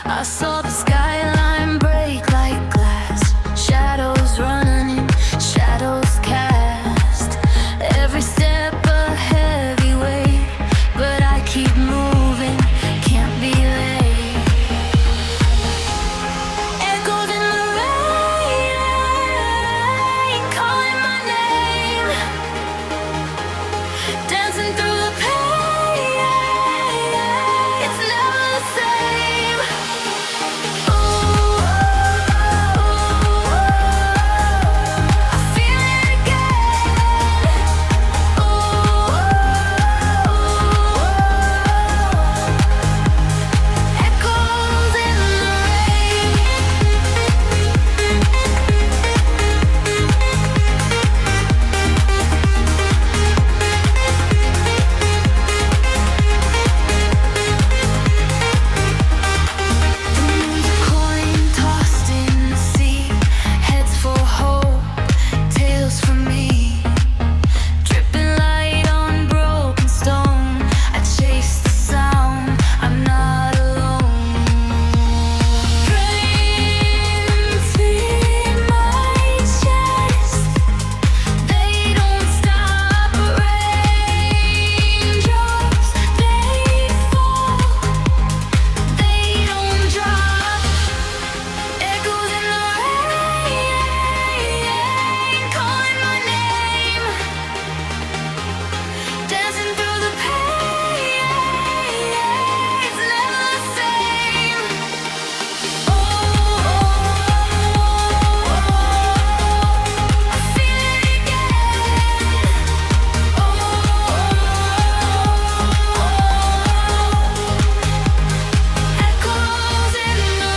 I saw the skyline break like glass. Shadows running, shadows cast. Every step a heavy weight, but I keep moving, can't be late. Echoes in the rain, calling my name. Dancing through the pain, it's never the same. Ooh, I feel it again. Ooh, echoes in the rain. Coin tossed in the sea, heads for hope, tails for me. Dripping light on broken stone, I chase the sound, I'm not alone. Flames in my chest, they don't stop. Raindrops, they fall, they don't drop. Echoes in the rain, calling my name. Dancing through the pain, it's never the same. Oh, I feel it again. Oh, echoes in the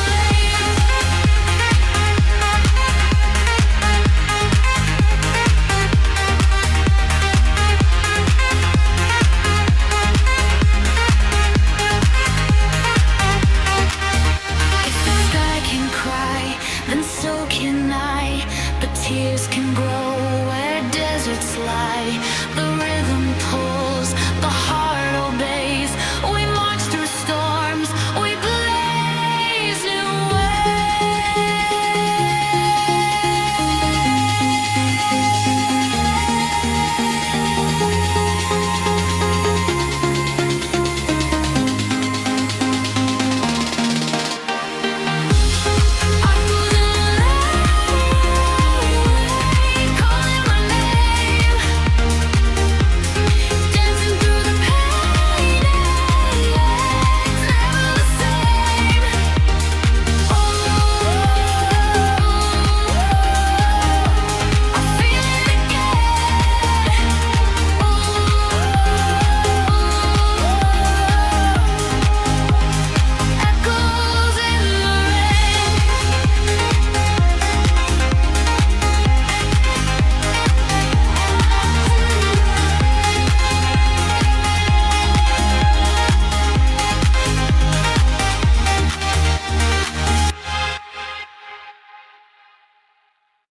If the sky can cry, then so can I. But tears can grow where deserts lie. The